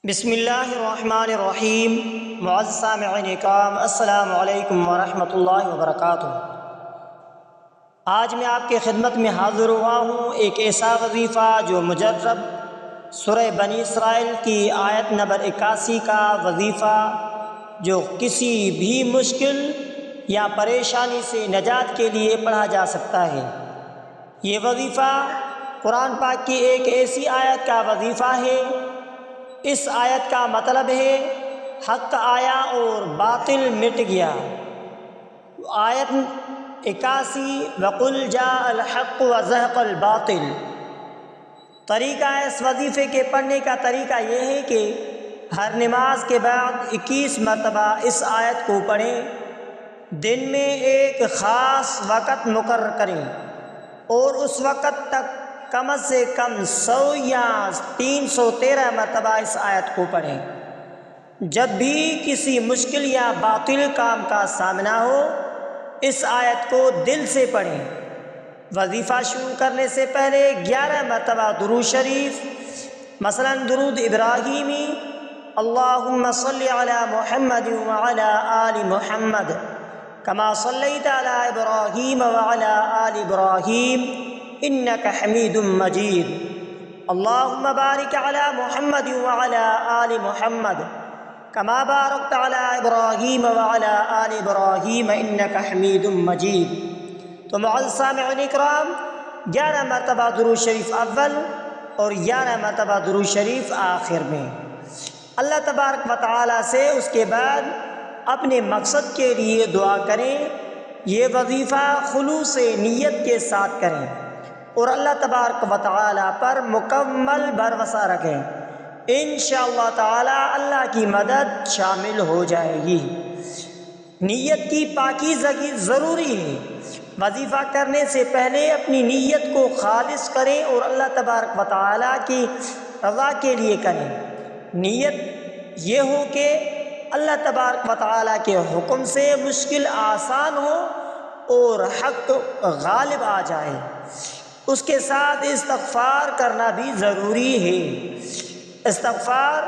بسم اللہ الرحمن الرحیم۔ معزز سامعین کرام، السلام علیکم ورحمۃ اللہ وبرکاتہ۔ آج میں آپ کی خدمت میں حاضر ہوا ہوں ایک ایسا وظیفہ جو مجرب سورہ بنی اسرائیل کی آیت نمبر 81 کا وظیفہ، جو کسی بھی مشکل یا پریشانی سے نجات کے لیے پڑھا جا سکتا ہے۔ یہ وظیفہ قرآن پاک کی ایک ایسی آیت کا وظیفہ ہے۔ اس آیت کا مطلب ہے حق آیا اور باطل مٹ گیا۔ آیت 81 وَقُلْ جَاءَ الْحَقُّ وَزَهَقَ الْبَاطِلُ۔ طریقہ اس وظیفے کے پڑھنے کا طریقہ یہ ہے کہ ہر نماز کے بعد 21 مرتبہ اس آیت کو پڑھیں۔ دن میں ایک خاص وقت مقرر کریں اور اس وقت تک کم سے کم 100 یا 313 مرتبہ اس آیت کو پڑھیں۔ جب بھی کسی مشکل یا باطل کام کا سامنا ہو، اس آیت کو دل سے پڑھیں۔ وظیفہ شروع کرنے سے پہلے 11 مرتبہ درود شریف، مثلا درود ابراہیمی، اللہم صلی علی محمد وعلی آل محمد کما صلیت علی ابراہیم وعلی آل ابراہیم انک حمید مجید، اللہم بارک علی محمد وعلی آل محمد کما بارکت علی ابراہیم وعلی آل ابراہیم انک حمید مجید۔ تو معزز سامعین اکرام، 11 مرتبہ درود شریف اول اور 11 مرتبہ درود شریف آخر میں۔ اللہ تبارک و تعالی سے اس کے بعد اپنے مقصد کے لیے دعا کریں۔ یہ وظیفہ خلوص نیت کے ساتھ کریں اور اللہ تبارک و تعالی پر مکمل بھروسہ رکھیں۔ انشاءاللہ تعالی اللہ کی مدد شامل ہو جائے گی۔ نیت کی پاکیزگی ضروری ہے۔ وظیفہ کرنے سے پہلے اپنی نیت کو خالص کریں اور اللہ تبارک و تعالی کی رضا کے لیے کریں۔ نیت یہ ہو کہ اللہ تبارک و تعالی کے حکم سے مشکل آسان ہو اور حق غالب آ جائے۔ اس کے ساتھ استغفار کرنا بھی ضروری ہے۔ استغفار،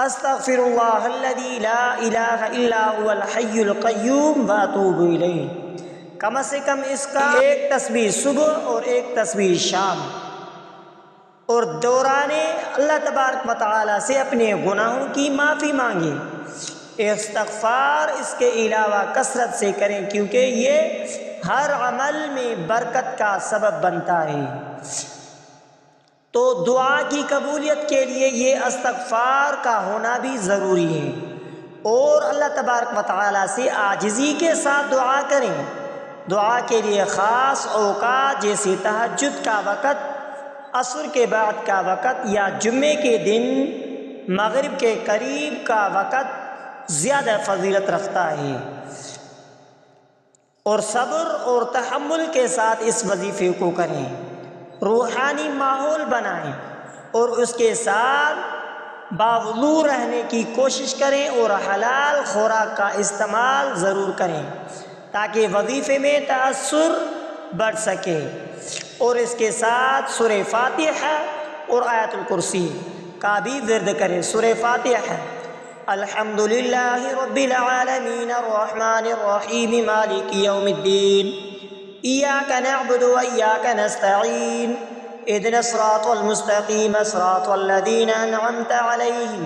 استغفر اللہ الذی لا الہ الا هو الحی القیوم واتوب الیہ، کم سے کم اس کا ایک تسبیح صبح اور ایک تسبیح شام، اور دوران اللہ تبارک و تعالی سے اپنے گناہوں کی معافی مانگیں۔ استغفار اس کے علاوہ کثرت سے کریں، کیونکہ یہ ہر عمل میں برکت کا سبب بنتا ہے۔ تو دعا کی قبولیت کے لیے یہ استغفار کا ہونا بھی ضروری ہے، اور اللہ تبارک و تعالی سے عاجزی کے ساتھ دعا کریں۔ دعا کے لیے خاص اوقات جیسے تہجد کا وقت، عصر کے بعد کا وقت یا جمعے کے دن مغرب کے قریب کا وقت زیادہ فضیلت رکھتا ہے۔ اور صبر اور تحمل کے ساتھ اس وظیفے کو کریں۔ روحانی ماحول بنائیں اور اس کے ساتھ باوضو رہنے کی کوشش کریں اور حلال خوراک کا استعمال ضرور کریں تاکہ وظیفے میں تأثر بڑھ سکے۔ اور اس کے ساتھ سورہ فاتحہ اور آیت الکرسی کا بھی ورد کریں۔ سورہ فاتحہ، الحمدللہ رب العالمین الرحمن الرحیم مالک یوم الدین ایاک نعبد و ایاک نستعین اهدنا الصراط المستقیم صراط الذین انعمت علیہم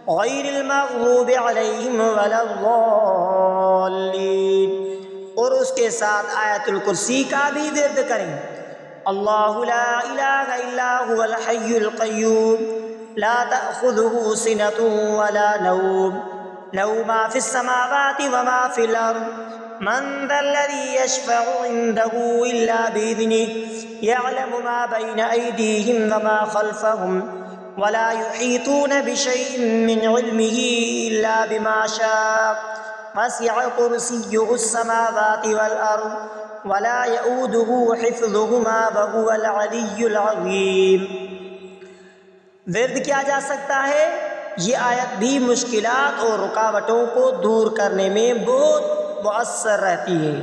غیر المغضوب علیہم ولا الضالین۔ اور اس کے ساتھ آیت الکرسی کا بھی ورد کریں۔ اللہ لا الہ الا هو الحی القیوم لا تأخذه سنة ولا نوم له ما في السماوات وما في الأرض من ذا الذي يشفع عنده إلا بإذنه يعلم ما بين أيديهم وما خلفهم ولا يحيطون بشيء من علمه إلا بما شاء وسع كرسيه السماوات والأرض ولا يؤوده حفظهما وهو العلي العظيم۔ ورد کیا جا سکتا ہے؟ یہ آیت بھی مشکلات اور رکاوٹوں کو دور کرنے میں بہت مؤثر رہتی ہے۔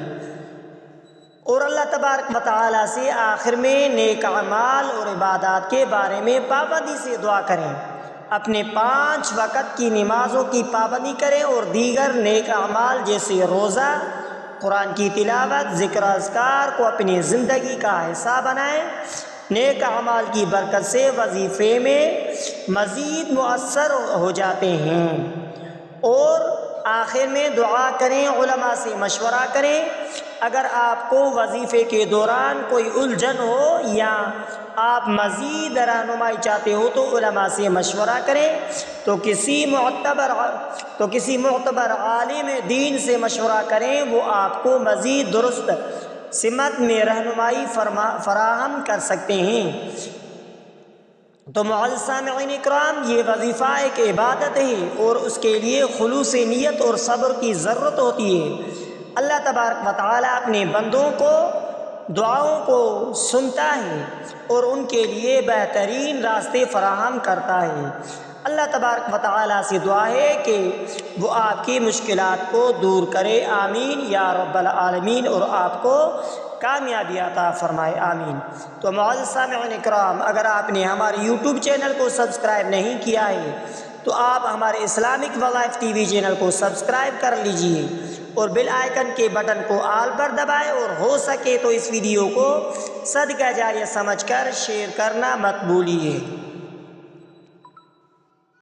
اور اللہ تبارک و تعالی سے آخر میں نیک اعمال اور عبادات کے بارے میں پابندی سے دعا کریں اپنے 5 وقت کی نمازوں کی پابندی کریں اور دیگر نیک اعمال جیسے روزہ، قرآن کی تلاوت، ذکر اذکار کو اپنی زندگی کا حصہ بنائیں۔ نیک اعمال کی برکت سے وظیفے میں مزید مؤثر ہو جاتے ہیں۔ اور آخر میں دعا کریں، علماء سے مشورہ کریں۔ اگر آپ کو وظیفے کے دوران کوئی الجھن ہو یا آپ مزید رہنمائی چاہتے ہو تو علماء سے مشورہ کریں، تو کسی معتبر عالم دین سے مشورہ کریں، وہ آپ کو مزید درست سمت میں رہنمائی فراہم کر سکتے ہیں۔ تو معزز سامعین اکرام، یہ وظیفہ ایک عبادت ہے اور اس کے لیے خلوص نیت اور صبر کی ضرورت ہوتی ہے۔ اللہ تبارک و تعالیٰ اپنے بندوں کو دعاؤں کو سنتا ہے اور ان کے لیے بہترین راستے فراہم کرتا ہے۔ اللہ تبارک و تعالیٰ سے دعا ہے کہ وہ آپ کی مشکلات کو دور کرے، آمین یا رب العالمین، اور آپ کو کامیابی عطا فرمائے، آمین۔ تو معزز سامعین اکرام، اگر آپ نے ہمارے یوٹیوب چینل کو سبسکرائب نہیں کیا ہے تو آپ ہمارے اسلامک وظائف ٹی وی چینل کو سبسکرائب کر لیجئے اور بیل آئیکن کے بٹن کو آل پر دبائیں، اور ہو سکے تو اس ویڈیو کو صدقہ جاریہ سمجھ کر شیئر کرنا مت بھولیے۔